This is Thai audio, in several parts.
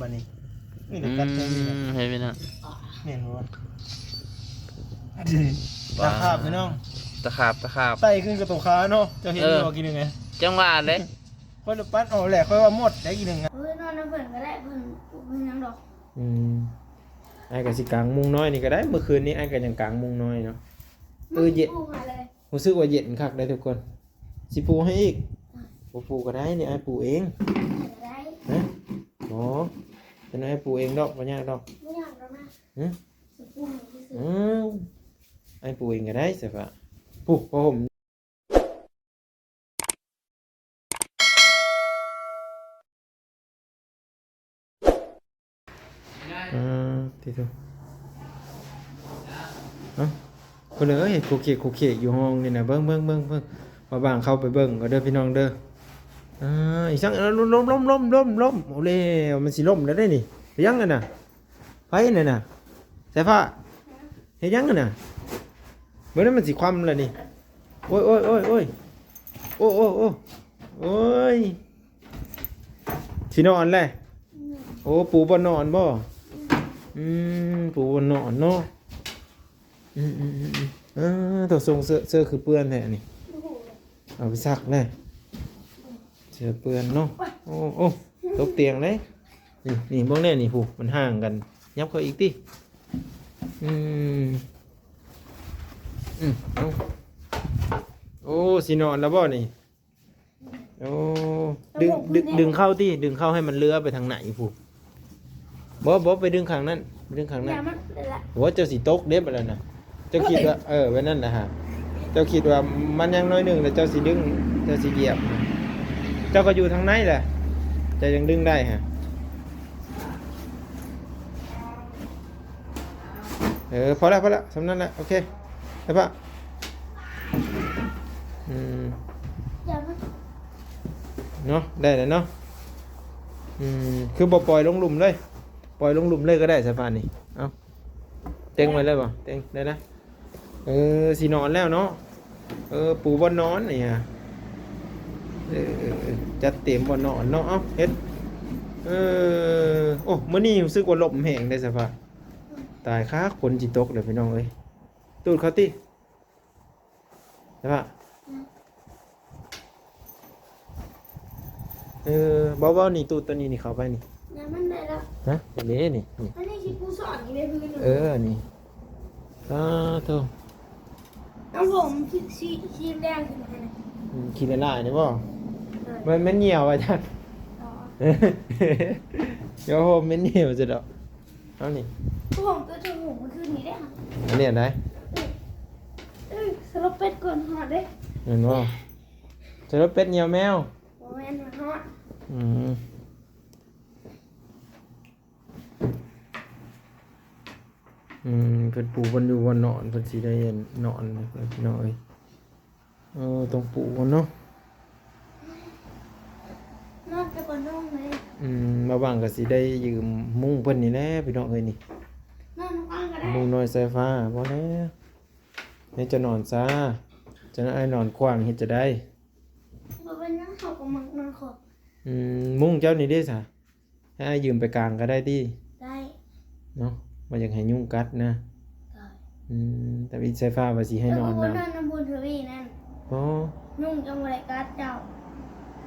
บัดนี้นี่เด็กกัดแค่นี้นะ เห็นไหมนะ แม่นบ่วะตาขาบพี่น้อง ตะขาบ ไต่ขึ้นกับตัวขาเนาะเจะเห็นอยู่ว่ากินยังไง จังหวะเลย ค่อยปัดออกแหละค่อยว่าหมดได้กินยังไง เฮ้ยนอนน้ำเพิ่นก็ได้เพิ่นยังดอก ไอ้กับสิกลางมุงน้อยนี่ก็ได้เมื่อคืนนี้ไอ้กับยังกลางมุงน้อยเนาะเย็น ปูมาเลย รู้สึกว่าเย็นคักได้ทุกคนสิปูให้อีกปูก็ได้นี่ไอ้ปูเอง ได้ นะอ๋อเป็นไอ้ปูเองดอกบ่ยากดอก ไม่อยากแล้วนะ หือ สิปูให้ที่สุด ไอ้ปูเองก็ได้สิฟะปูพอผมที่สุดคนเอ้ยคุกเขกอยู่ห้องนี่นะเบิ้งมาบางเข้าไปเบิ้งก็เด้อพี่น้องเด้ออีสังล้มโอ้เล่มันสิล้มแล้วได้นี่เฮ็ดยังกันน่ะไปนั่นน่ะสายฟ้าเฮ็ดยังกันน่ะเบิ่งนั้นมันสิคว่ำแล้วนี่โอ้ยโอ้ยสินอนแหละโอ้ปูบ่นอนบ่ปูบ่นอนเนาะตัวทรงเสื้อคือเปื้อนแท้นี่เอาไปซักเลยเสื้อเปื้อนเนาะโอ้ตกเตียงเลยนี่บ้องแน่นี่ผูมันห่างกันยับเขาอีกติโอ้สินอนแล้วบ่นี่โอ้ดึงเข้าติดึงเข้าให้มันเลื้อไปทางไหนผูบ่ไปดึงข้างนั้นดึงข้างนั้นว่าเจ้าสิตกเด็บอะไรนะเจ้าคิดว่าไว้นั่นนะฮะเจ้าคิดว่ามันยังน้อยหนึ่งแต่เจ้าสิดึงเจ้าสิเหยียบเจ้าก็อยู่ทางไหนแหละแต่ยังดึงได้ฮะพอแล้วสำนั้นแหละโอเคได้ปะเนาะได้เลยเนาะคือบ่ปล่อยลงหลุมเลยปล่อยลงหลุมเลยก็ได้สะพานนี่เอาเต็งไว้เลยป่ะเต็งได้นะสินอนแล้วเนาะปูบนนอนนี่ฮะจัดเต็มบนนอนเนาะเอาเฮ็ดโอ้มื้อนี้รู้สึกว่าลมแห้งได้สะพานตายค้าคนจิตกเลยพี่น้องเอ้ยตูดเขาติใช่ปะเบาๆนี่ตูดตัวนี้นี่เข้าไปนี่ยังมันได้แล้วนะนี่อันนี้ชิปูสอนอยู่ในพื้นนี่โธ่น้ำผมชีแดงขึ้นมาเลยขี้ละลายนี่บ่มันเหี่ยวไว้ท่านเดี๋ยวมันเหี่ยวจะดอกเอานี่ผมก็จะหูมันขึ้นนี้ได้ค่ะอันนี้อะไรสลบเป็ดก่อนหอดเด้เห็นบ่จะรถเป็ดเหี่ยวแมวโมเมนต์มันหอดเพิ่นปูเพิ่นอยู่บนนอนเพิ่นสิได้นอนพี่น้อยต้องปูกันเนาะนอนไปก่อนน้องเลยมาบ้างก็สิได้ยืมมุ้งเพิ่นนี่แหละพี่น้องเอ้ยนี่นอนฟังก็ได้มุ้งน้อยสายฟ้าบ่แล้วให้จะนอนซะจะไอ้นอนกว้างเฮ็ดจะได้บ่เป็นนั่งเขาก็มักนอนขอบมุ้งเจ้านี่เด้ซะให้ยืมไปกลางก็ได้ติได้เนาะบ่อยากให้ยุงกัดนะแต่อีสายฟ้าว่าสิให้นอนนนะน้ำบุญทวีนั่นนุ่งจังบ่ได้กัดเจ้า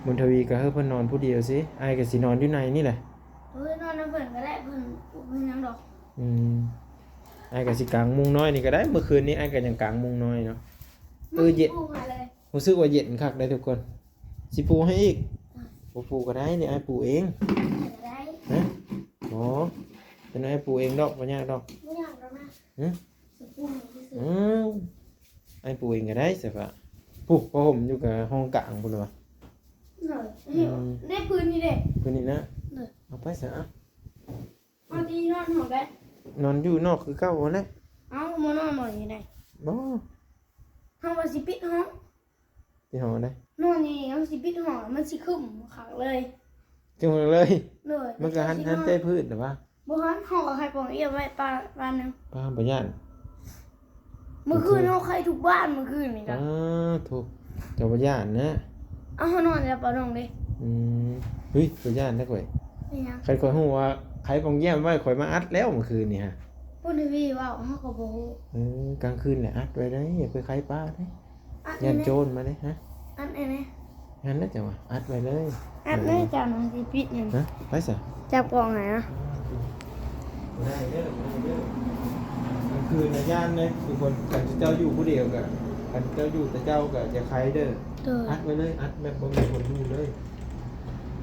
บุญทวีก็ให้เพิ่นนอนผู้เดียวสิอ้ายก็สินอนอยู่ในนี่แหละนอนน้ำเพิ่นก็ได้เพิ่นยังดอกอ้ายก็สิกลางมุงน้อยนี่ก็ได้เมื่อคืนนี้อ้ายก็ยังกลางมุงน้อยเนาะเย็นรู้สึกว่าเย็นคักได้ทุกคนสิปูให้อีกปูก็ได้นี่อ้ายปูเองได้ฮะอ๋อเป็นอ้ายปูเองดอกบ่ยากดอกไม่อยากแล้วนะสิปูให้ที่สุดอ้ายปูเองก็ได้สิฟะปูพอผมอยู่กับห้องกลางพุ่นว่ะได้ปืนนี่เด้ปืนนี่นะเอาไปซะเอาที่นอนหอได้นอนอยู่นอกคือเก่าแหละเอามานอนหน่อยนี่ได้บ่เฮาว่าสิปิดห้องที่ห้องได้นอนนี่เฮาสิปิดห้องมันสิคึ้มขังเลยจังเลยมันก็หันใจพืชหรือว่าบ่หันห้องกับใครปองเอี้ยไว้ปานนึงป้าบ่ย่านเมื่อคืนเฮาใครทุกบ้านเมื่อคืนนี่ก็ถูกเจ้าบ่ย่านนะเอาเฮานอนแล้วปะน้องเด้เฮ้ยบ่ย่านได้ก่อยย เป็นยัง ใครข่อยฮู้ว่าใครกองเยี่ยมไว้ข่อยมาอัดแล้วเมื่อคืนนี่ฮะ พูดในวีว่าเขาก็บอก กลางคืนแหละอัดไว้ได้อย่าไปใครป้าได้ อัด ยันโจ น รมาเลยฮะ อัดไอ้นี่ งั้นน่าจะว่าอัดไว้เลย อัดไม่จับหนังสีปิดเนี่ย ฮะไปซะ จับกล่องไหนนะ ได้เด้อกลางคืนน่ะย่านเลยทุกคนกันเจ้าอยู่ผู้เดียวก็กันเจ้าอยู่แต่เจ้าก็อย่าใครเด้อ เด้อ อัดไว้เลยอัดแบบบ่มีคนดูเลย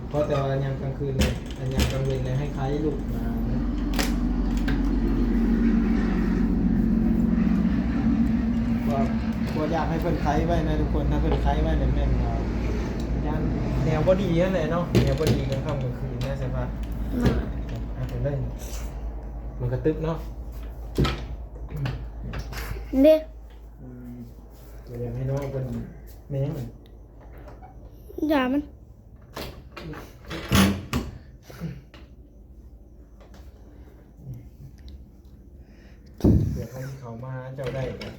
เพราะแต่ว่ายามกลางคืนเลยอันยามกลางเวรเลยให้ใครลูกมาก็อยากให้เพิ่นไขไว้นะทุกคนถ้าเพิ่นไขไว้เนี่ยแม่นว่าย่านแนวบ่ดีนั่นแหละเนาะแนวบ่ดีกลางค่ำกลางคืนนะใช่ปะอัดไปเลยมันกระตึบเนาะ เด็ก อยากให้น้องเป็นแม่ง อย่ามัน เดี๋ยวเขามาเจ้าได้กัน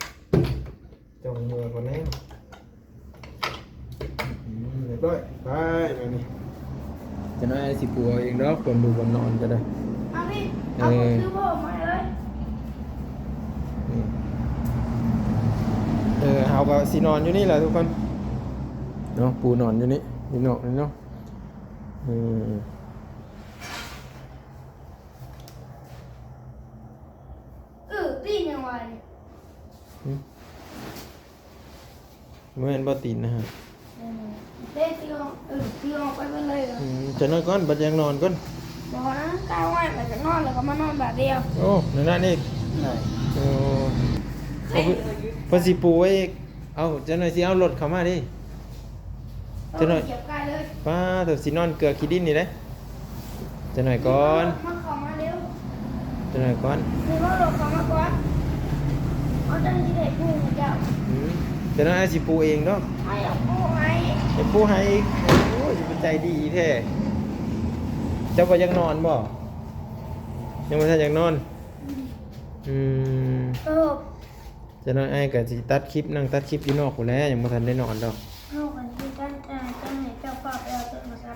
เจ้ามือคนนี้เรียบร้อยไปแบบนี้จะน้อยสิปัวเองเนาะคนดูคนนอนก็ได้ เอาพี่เอาผมซื้อพ่อมาเลย เฮาก็สินอนอยู่นี่แหละทุกคนเนาะปูนอนอยู่นี่นี่เนาะนี่เนาะตีนยังไง เมื่อเห็นบ่ตีนนะฮะ เด็กตีออกไปเลย จะนอนก่อนบัดยังนอนก่อน บอกนะกายว่าแต่จะนอนแล้วก็มานอนแบบเดียว โอ้นั่นนี่ ใช่ โอ้เพิ่นสิปูไว้อีกเอาจะหน่อยสิเอารถเข้ามาดิ จะหน่อย เก็บกายเลย ป้าตัวสินอนเกลือขี้ดินนี่เด้จะหน่อยก่อน มาเข้ามาเร็ว จะหน่อยก่อน มีรถรถเข้ามาก่อนเอาจังที่ได้พูดเจ้า จะหน่อยสิปูเองเนาะ ให้เอาพูดให้ จะปูให้อีกโอ้ยสิเป็นใจดีแท้เจ้าบ่ยังนอนบ่ยังบ่ทันอยากนอนอืม จะน้อยไอ้ก็สิตัดคลิปนั่งตัดคลิปอยู่นอกพู้นแหล้วยังบ่ทันได้นอนดอก เอากันที่กันจังไหนเจ้าฝากเอาตัวมาซัก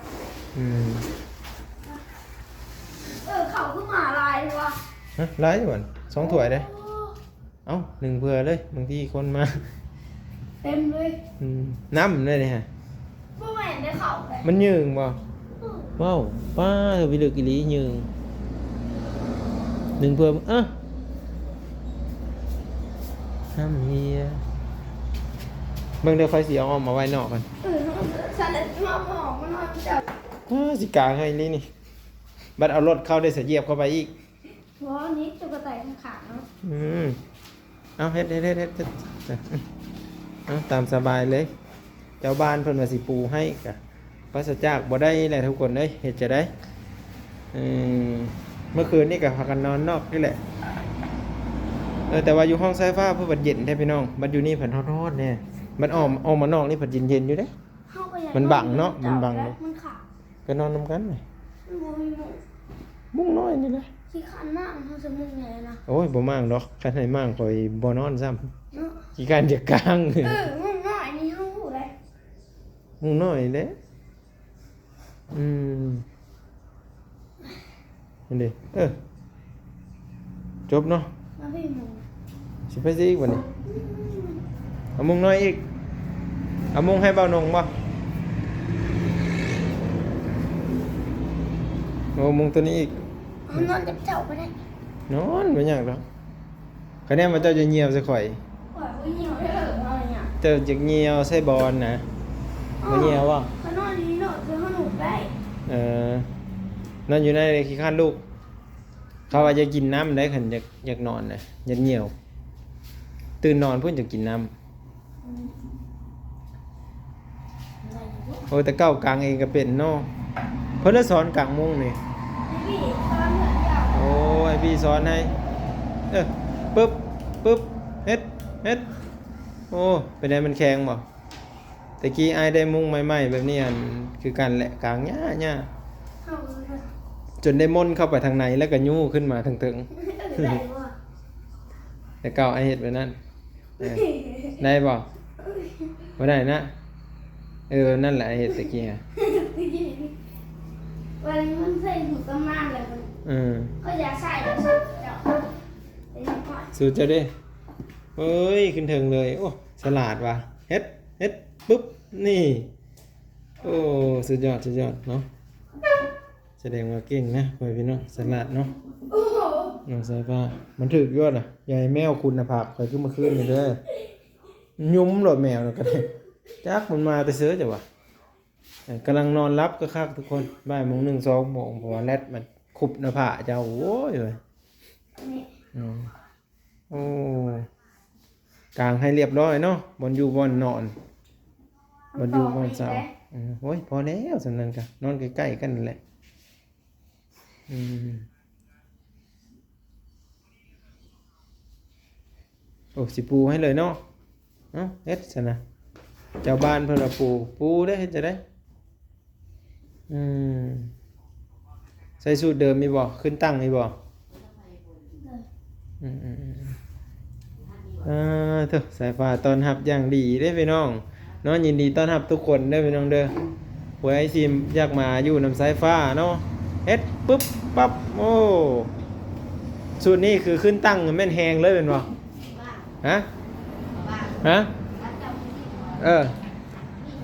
เขาขึ้นมาลายเลยวะ ฮะหลายอยู่บ่2ถ้วยเด้เอ้า1เผื่อเลยบางทีคนมา เต็มเลย น้ำเลยนี่ฮะ เมื่อวานได้เข่าเลย มันยืงบ่ว้าวป้าเธอไปลึกอีหลียืง1เผื่อน้ำเฮียเบิ่งเดี๋ยวค่อยสิเอาออกมาไว้นอกกัน สันเลยมาหมอกมันนอนจับ สิกางให้นี่นี่บัดเอารถเข้าได้เสียเหยียบเข้าไปอีก เพราะนี้ตุ๊กตาขาเนาะ เอาเฮ็ดเอาตามสบายเลย เจ้าบ้านเพิ่นว่าสิปูให้กะปราศจากบ่ได้แหละทุกคนเอ้ยเฮ็ดจะได้เมื่อคืนนี่ก็พากันนอนนอกนี่แหละแต่ว่าอยู่ห้องไฟฟ้าเพื่อบัดเย็นแท้พี่น้องบัดอยู่นี่เพิ่นร้อนๆแน่มันออกมานอกนี่เพิ่นเย็นๆอยู่เด้ มันบังเนาะมันบัง มันขาด ก็นอนนำกันเลย มันมีหมู มุ้งน้อยนี่แหละ ที่ขันมากเขาจะมุงไงนะ โอ้ยบ่มั่งดอกคันให้มั่งข่อยบ่นอนซ้ำ เนาะ ขี้การจะกลาง มุงน้อยนี่เขาหูเลย มุ้งน้อยเด้นั่นดิจบเนาะ มาพี่มุง สิไปสิอีกวันนี้เอามุ้งน้อยอีกเอามุ้งให้เบาหนงบ่โอ้มุ้งตัวนี้อีก มันนอนจับเจ้าไปได้ นอนบ่ยากดอกคะแนนว่าเจ้าจะเหี่ยวซะข่อย ปล่อยวิ่งเหนียวได้เลยอะไรเนี่ย เจ้าจะเหี่ยวใส่บอลนะบ่เหี่ยวบ่ เขานอนดีเนาะคือเขาหนุกได้ นั่นอยู่ในขี้ข้านลูก เขาว่าจะกินน้ำได้ขันอยากนอนนะอยากเหี่ยว ตื่นนอนเพื่อนจะกินน้ำโอ้แต่เก้ากลางเองก็เป็นเนาะเพิ่นละสอนกลางมุ้งนี่ พี่ตอนเหมือนอย่าง โอ้ไอพี่สอนให้ปึ๊บเฮ็ดโอ้เป็นไงมันแข็งบ่ตะกี้ไอายได้มุ้งใหม่ๆแบบนี้อันคือกันแหละกลางหญ้า เขาเลย จนได้ม่นเข้าไปทางในแล้วก็ยู่ขึ้นมาทางถึง ได้ว่ะ แต่เก่าไอเฮ็ดแบบนั้นได้บ่บ่ได้นะนั่นแหละไอเฮ็ดตะกี้ฮะ โอ้ วันนี้มันใส่ถุงกำมากเลยมัน ก็อยากใส่แล้วใส่เดี๋ยวเป็นยังไง สูตรจะได้เฮ้ยขึ้นเทิงเลยโอ้ฉลาดว่ะเฮ็ดปุ๊บนี่โอ้สุดยอดเนาะแสดงว่าเก่งนะพ่อพี่น้องฉลาดเนาะ โอ้โห น้องสายฟ้ามันถึกยอดอ่ะยายแมวคุณภาพคอยขึ้นมาขึ้นนี่เด้อยุ่มโหลดแมวแล้วก็ได้จักมันมาแต่เสือจ้ะวะกำลังนอนรับก็คักทุกคนบ่ายโมง1 2โมงเพราะว่าแรดมันขุบหน้าผาเจ้าโอ้ยเลย นี่ โอ้กลางให้เรียบร้อยเนาะบนอยู่บนนอนบนอยู่บนเสาโอ้ยพอแล้วสำนันกันนอนใกล้ๆกันนั่นแหละโอ้สิปูให้เลยเนาะเฮ็ดซะนะเจ้าบ้านเพิ่นว่าปูได้เฮ็ดจะได้ใส่สูตรเดิมมีบ่ขึ้นตั้งมีบ่เถอะสายฟ้าต้อนรับอย่างดีเด้พี่น้องเนาะยินดีต้อนรับทุกคนเด้อพี่น้องเด้อหวยไอซิมอยากมาอยู่นำสายฟ้าเนาะเฮ็ดปึ๊บปั๊บโอ้สูตรนี้คือขึ้นตั้งแม่นแฮงเลยเป็นบ่ฮะ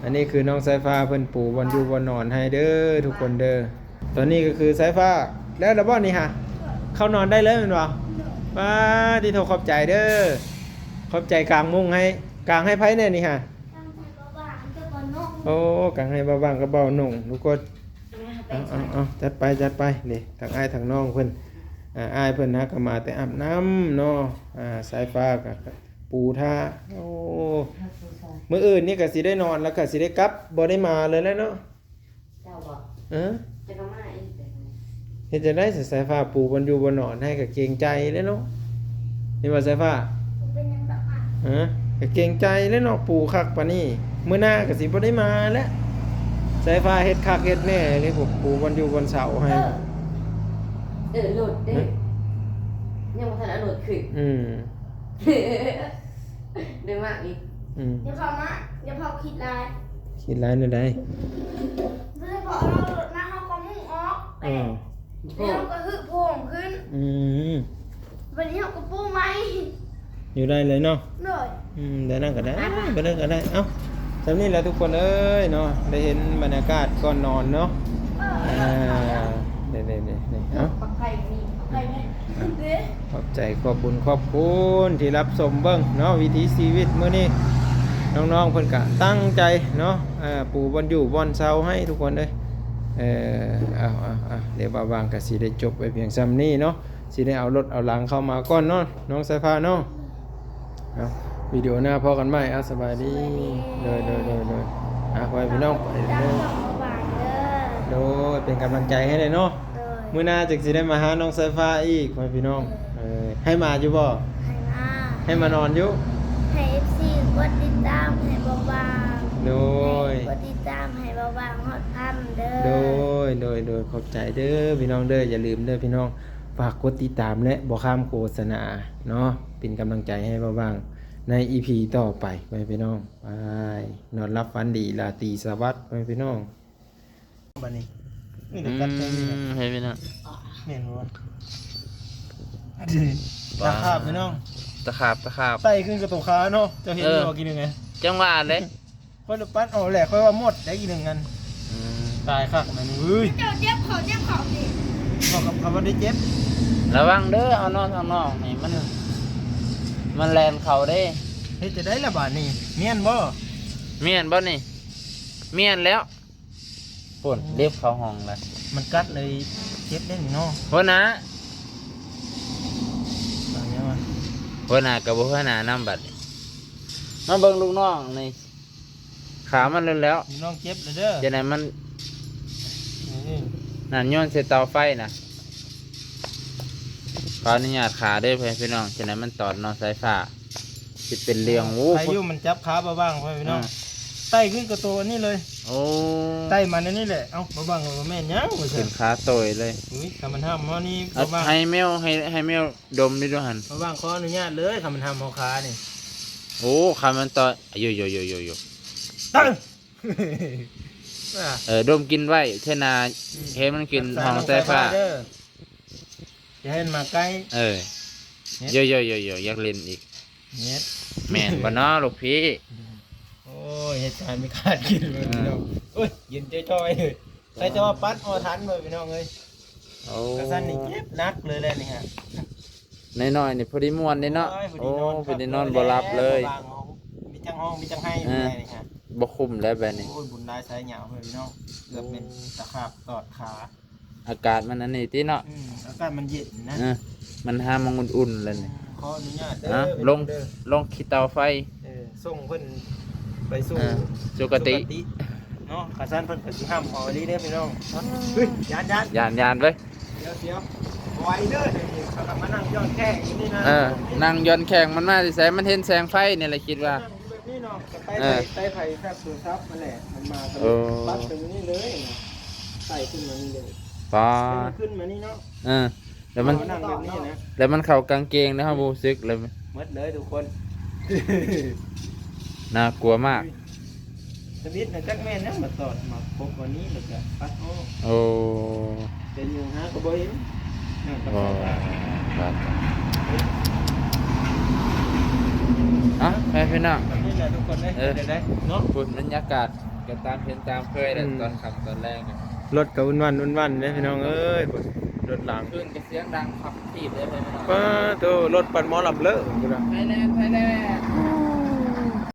อันนี้คือน้องสายฟ้าเพิ่นปูบอลอยู่บอลนอนให้เด้อทุกคนเด้อตอนนี้ก็คือสายฟ้าแล้วดับเบิลนี่ฮะเข้านอนได้เลยเป็นบ่ป้าที่โทรขอบใจเด้อขอบใจกลางมุ้งให้กลางให้ไผแน่นี่ฮะ ตั้งใจก็บ้างก็บอลนก โอ้กลางให้เบาบางก็เบาหนุ่งทุกคนเอาจัดไปนี่ทางอ้ายทางน้องเพิ่นอ้ายเพิ่นนะก็มาแต่อาบน้ำเนาะสายฟ้ากับปูท่าโอ้มื้ออื่นนี่ก็สิได้นอนแล้วก็สิได้กลับบ่ได้มาเลยแล้วเนาะ เจ้าบอก จะก็มาอีกแต่ เฮ็ดจะได้สายฟ้าปูบนอยู่บนนอนให้ก็เกรงใจแล้วเนาะนี่ว่าสายฟ้า เป็นยังแบบอ่ะ ก็เกรงใจแล้วเนาะปูคักปานนี้มื้อหน้าก็สิบ่ได้มาแล้วสายฟ้าเฮ็ดคักเฮ็ดแน่เลยผมปูบนอยู่บนเสาให้ หลุดเด้ยังบ่ทันเอาหลุดขึ้นเดี๋ยวมากอีก เดี๋ยวพอมาเดี๋ยวพอคิดลาย คิดร้ายนั่นได้ เดี๋ยวพอเราหลุดมาเขาก็มุ่งออกเดี๋ยวเราก็ฮึโผงขึ้นวันนี้เขาก็ปูไหม อยู่ได้เลยเนาะ หน่อย ได้นั่งก็ได้ไปนั่งก็ได้เอ้าสำนี้แหละทุกคนเอ้ยเนาะได้เห็นบรรยากาศก่อนนอนเนาะนี่เอ้า ปักไข่มี ไปไหมเดี๋ยว ขอบใจขอบบุญขอบคุณที่รับชมเบิ่งเนาะวิถีชีวิตมื้อนี้น้องๆเพิ่นก็ตั้งใจเนาะปูบอนอยู่บอนเซาให้ทุกคนเด้เอาเดี๋ยวบางๆก็สิได้จบไปเพียงซ้ำนี้เนาะสิได้เอารถเอาหลังเข้ามาก่อนเนาะน้องสายฟ้าเนาะเอาวิดีโอหน้าพอกันใหม่สบายดีโดยไว้พี่น้องไป ตั้ง เด้อ สองบาทเด้อ โดยเป็นกำลังใจให้เลยเนาะ โดย มื้อหน้าจึงสิได้มาหาน้องสายฟ้าอีกไว้พี่น้องให้มาอยู่บ่ ให้มา ให้มานอนอยู่ ให้ FC กดติดตามให้เบา โดย ๆกดติดตามให้เบาๆฮอดพันเด้อ โดยขอบใจเด้อพี่น้องเด้ออย่าลืมเด้อพี่น้องฝากกดติดตามและบ่ข้ามโฆษณาเนาะเป็นกำลังใจให้บ้างใน EP ต่อไปไปพี่น้องไปนอนรับฝันดีราตรีสวัสดิ์ไปพี่น้อง บัดนี้นี่ก็กัดใจนี่นะ ให้พี่น้อง เห็นบ่ตาคาบพี่น้อง ตะขาบ ไต่ขึ้นกระโตขาเนาะเจ้าเห็นอยู่ว่ากินยังไง จังหวะเลย ค่อยปั้นเอาแหละค่อยว่าหมดได้กินหนึ่งกันตายคักแม่นี่เฮ้ย เดี๋ยวเจ็บเขาดิ บอกกับคำว่าได้เจ็บ ระวังเด้อเอานอนทางนอกนี่มันแลนเขาเด้ เฮ็ดจะได้ละบาดนี่เมียนบ่ เมียนบ่นี่เมียนแล้วปุ่นเรียบเขาห้องเลย มันกัดเลยเจ็บได้นี่เนาะ หัวหน้า บางอย่างว่า หัวหน้ากับหัวหน้าน้ำบัดนี่มาเบิ่งลูกน้องนี่ขามันเลยแล้ว พี่น้องเจ็บเลยเด้อ จะไหนมัน นี่ นั่นย้อนเสเตาไฟนะขออนุญาตขาเด้อพี่น้องจะไหนมันตอดนอนสายฟ้าสิเป็นเรียงโอ้ ใครอยู่มันจับขาบ้างๆพี่น้องไต่ขึ้นกระโตอันนี้เลย โอ้ ไต่มันอันนี้แหละเอ้าบ้างๆแม่นยังว่าซั่ เป็น นขาโตยเลย อุ้ยคำมันห้ามเฮานี่ เอา บ้าง ให้แมวให้แมวดมดิด้วยหัน บ้างขออนุญาตเลยคำมันห้ามเฮาขานี่ โอ้ขามันต่ออยู่ ตั้ง ดมกินไว้เท่านาเห็นมันกินห้องใต้ฟ้า อย่าให้มันมาใกล้ เยอะอยากเล่นอีก เนี่ย แม่นบ่เนาะลูกพี่ โอ้ยเหตุการณ์ไม่คาดคิดเลยพี่น้องโอ้ยยินจ้อยๆเลยใส่จะมาปัดออทันเลยพี่น้องเอ้ย โอ้ กระสันนี่เจ็บนักเลยแหละนี่ฮะ น้อยๆนี่พอดีม่วนเด้เนาะโอ้พอดีนอนบ่หลับเลย มีจังห้องมีจังให้อยู่ไหนนี่ฮะ บ่คุ้มแล้วแบบนี้ โอ้ยบุญได้สายเหงาเลยพี่น้องเกือบเป็นตะขาบตอดขา อากาศมันอันนี้ติเนาะ อากาศมันเย็นนะ มันหามองอุ่นๆแล้วนี่ ขออนุญาต นะ เด้อ ลงขี้เตาไฟ ส่งเพิ่นไปสู่ สุกติ เนาะขาสั้นเพิ่นก็สิห้ามเอาอีหลีเด้อพี่น้องเฮ้ยยานยานเว้ย เดี๋ยวไว้เด้อเดี๋ยวนี้เขากลับมานั่งย้อนแค่อยู่นี่นะ นั่งย้อนแข่งมันมาสิแสมันเห็นแสงไฟนี่แหละคิดว่า นั่งอยู่แบบนี้เนาะก็ใต้ไผ่แฟบตัวซับมาแหละมันมาตรง โอ้ ปั๊บตรงนี้เลยใส่ขึ้นมานี่เลย ปา ขึ้นมานี่เนาะ แล้วมัน เอานั่งแบบนี้นะ แล้วมันเข้ากางเกงนะครับบูซึกเลย หมดเลยทุกคน น่ากลัวมาก สวิตช์นะจักแม่นนะมาตอดมาพบวันนี้แล้วก็ปัดโอ้ โอ้ เป็นอยู่ฮะก็บ่เห็นนั่นก็ โอ้ เข้าไป ครับแม่พี่น้อง แบบนี้แหละทุกคนเลยได้เนาะ ฝุ่นบรรยากาศก็ตามเห็นตามเคยแต่ตอนค่ำตอนแรกเนี่ย รถกับวันเด้พี่น้องเอ้ยรถหลัง ขึ้นกับเสียงดังขับถีบเลยพี่น้อง ป้าโตรถปั่นหมอลำเลอะพุ่นน่ะ ไทยแลนด์